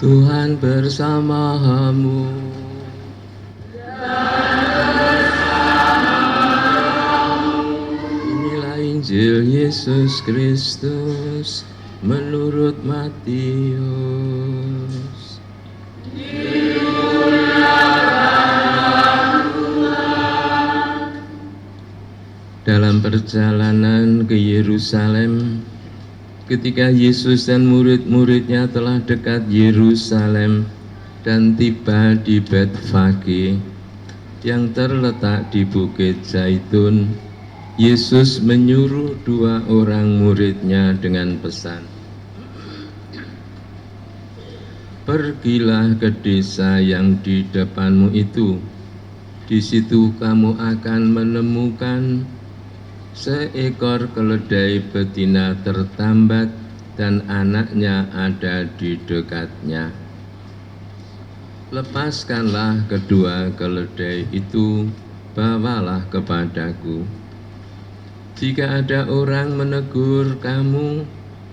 Tuhan bersamamu. Inilah Injil Yesus Kristus menurut Matius. Dalam perjalanan ke Yerusalem, ketika Yesus dan murid-muridnya telah dekat Yerusalem dan tiba di Betfage yang terletak di Bukit Zaitun, Yesus menyuruh 2 orang muridnya dengan pesan, "Pergilah ke desa yang di depanmu itu. Di situ kamu akan menemukan seekor keledai betina tertambat dan anaknya ada di dekatnya. Lepaskanlah kedua keledai itu, bawalah kepadaku. Jika ada orang menegur kamu,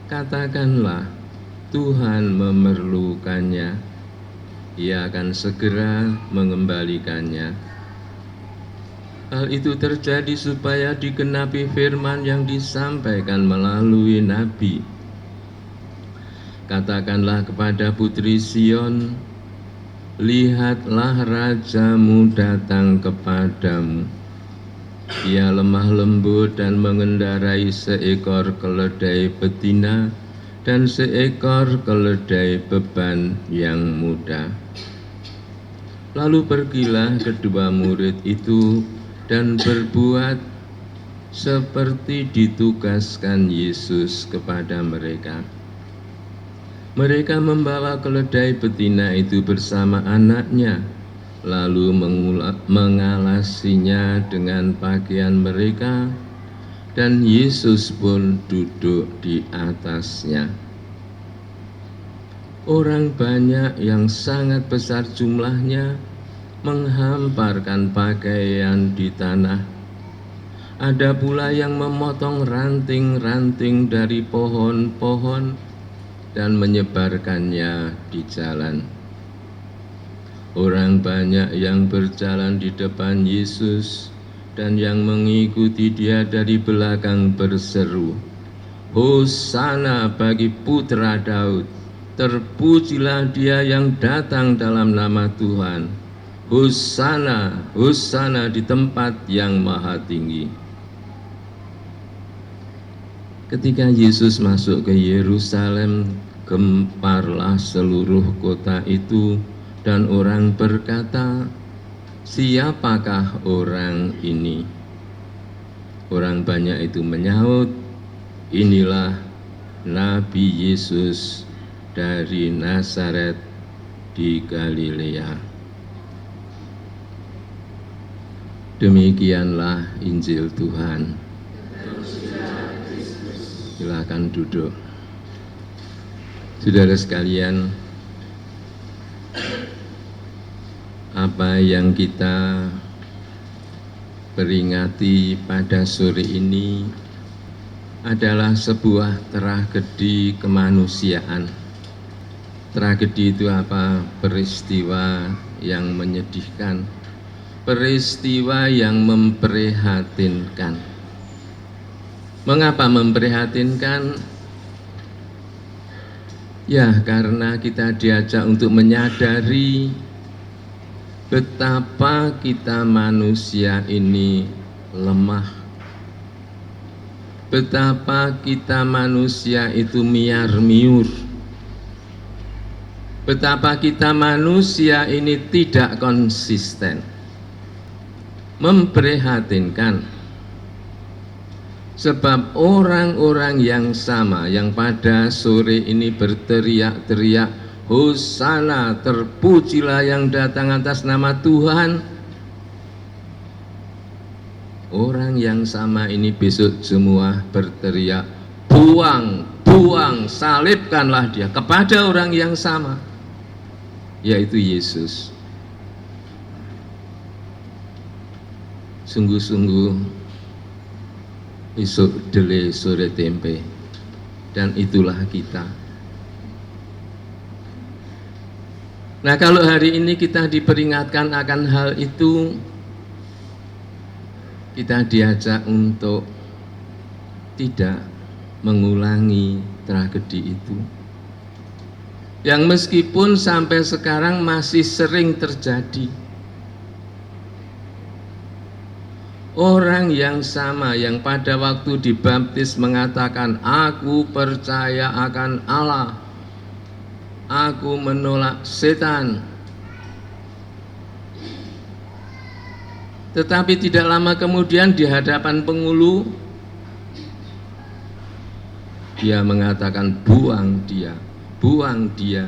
katakanlah, Tuhan memerlukannya. Ia akan segera mengembalikannya." Hal itu terjadi supaya digenapi firman yang disampaikan melalui Nabi. "Katakanlah kepada putri Sion, lihatlah rajamu datang kepadamu. Ia lemah lembut dan mengendarai seekor keledai betina dan seekor keledai beban yang muda." Lalu pergilah kedua murid itu dan berbuat seperti ditugaskan Yesus kepada mereka. Mereka membawa keledai betina itu bersama anaknya, lalu mengalasinya dengan pakaian mereka, dan Yesus pun duduk di atasnya. Orang banyak yang sangat besar jumlahnya menghamparkan pakaian di tanah. Ada pula yang memotong ranting-ranting dari pohon-pohon dan menyebarkannya di jalan. Orang banyak yang berjalan di depan Yesus dan yang mengikuti Dia dari belakang berseru, "Hosana bagi putra Daud, terpujilah Dia yang datang dalam nama Tuhan. Hosana, Hosana di tempat yang maha tinggi." Ketika Yesus masuk ke Yerusalem, gemparlah seluruh kota itu, dan orang berkata, "Siapakah orang ini?" Orang banyak itu menyahut, "Inilah Nabi Yesus dari Nazaret di Galilea." Demikianlah Injil Tuhan. Silakan duduk. Saudara sekalian, apa yang kita peringati pada sore ini adalah sebuah tragedi kemanusiaan. Tragedi itu apa? Peristiwa yang menyedihkan, peristiwa yang memprihatinkan. Mengapa memprihatinkan? Ya, karena kita diajak untuk menyadari betapa kita manusia ini lemah, betapa kita manusia itu miar-miur, betapa kita manusia ini tidak konsisten. Memprihatinkan, sebab orang-orang yang sama yang pada sore ini berteriak-teriak, "Hosana, terpujilah yang datang atas nama Tuhan." Orang yang sama ini besok semua berteriak, "Buang, buang, salibkanlah dia," kepada orang yang sama, yaitu Yesus. Sungguh-sungguh esok dele sore tempe, dan itulah kita. Nah, kalau hari ini kita diperingatkan akan hal itu, kita diajak untuk tidak mengulangi tragedi itu, yang meskipun sampai sekarang masih sering terjadi. Orang yang sama yang pada waktu dibaptis mengatakan, "Aku percaya akan Allah, aku menolak setan." Tetapi tidak lama kemudian di hadapan pengulu, dia mengatakan, buang dia,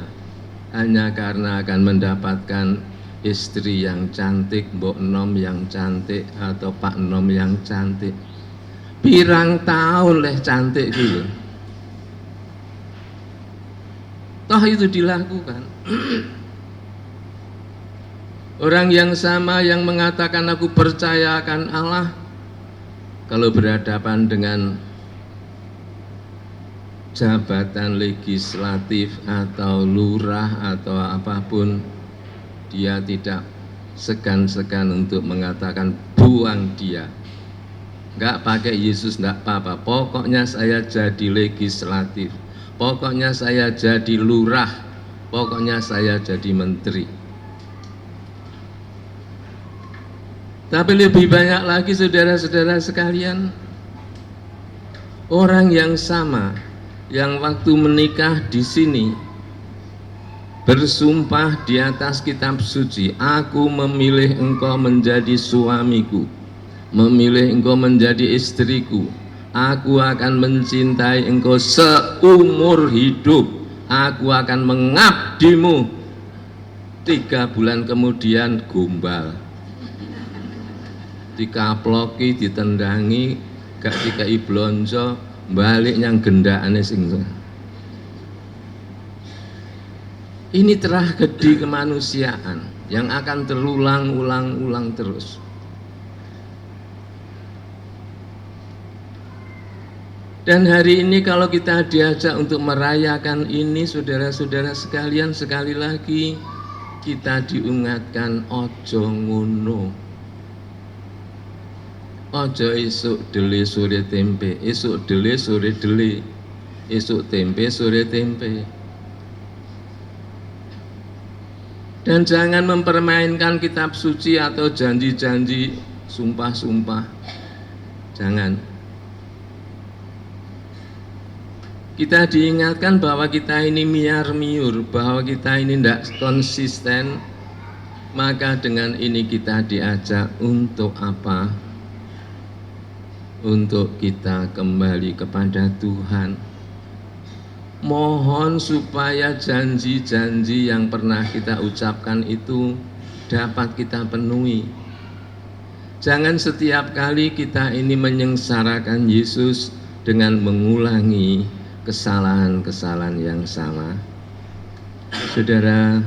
hanya karena akan mendapatkan istri yang cantik, Mbok Nom yang cantik, atau Pak Nom yang cantik. Pirang tahun leh cantik gitu. Toh itu dilakukan. Orang yang sama yang mengatakan aku percaya akan Allah, kalau berhadapan dengan jabatan legislatif atau lurah atau apapun, dia tidak segan-segan untuk mengatakan buang dia. Enggak pakai Yesus, enggak apa-apa, pokoknya saya jadi legislatif, pokoknya saya jadi lurah, pokoknya saya jadi menteri. Tapi lebih banyak lagi saudara-saudara sekalian, orang yang sama yang waktu menikah di sini bersumpah di atas kitab suci, aku memilih engkau menjadi suamiku, memilih engkau menjadi istriku, aku akan mencintai engkau seumur hidup, aku akan mengabdimu. 3 bulan kemudian gombal, dikaploki, ditendangi, gak dikai blonjo, balik yang gendakane sing. Ini tragedi kemanusiaan yang akan terulang-ulang terus. Dan hari ini kalau kita diajak untuk merayakan ini, saudara-saudara sekalian, sekali lagi kita diingatkan ojo ngono. Ojo esuk dele sore tempe, esuk dele sore dele, esuk tempe sore tempe. Dan jangan mempermainkan kitab suci atau janji-janji, sumpah-sumpah. Jangan. Kita diingatkan bahwa kita ini miar-miur, bahwa kita ini tidak konsisten. Maka dengan ini kita diajak untuk apa? Untuk kita kembali kepada Tuhan. Mohon supaya janji-janji yang pernah kita ucapkan itu dapat kita penuhi. Jangan setiap kali kita ini menyengsarakan Yesus dengan mengulangi kesalahan-kesalahan yang sama. Saudara,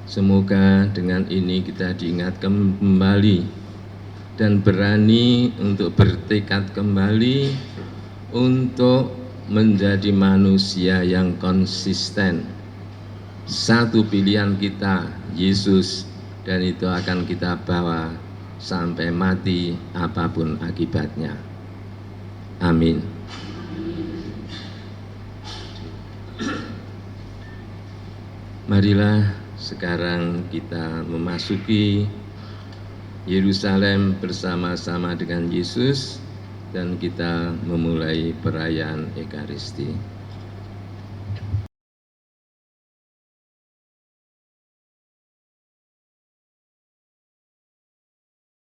semoga dengan ini kita diingatkan kembali dan berani untuk bertekad kembali untuk menjadi manusia yang konsisten. Satu pilihan kita, Yesus, dan itu akan kita bawa sampai mati apapun akibatnya. Amin. Marilah sekarang kita memasuki Yerusalem bersama-sama dengan Yesus dan kita memulai perayaan Ekaristi.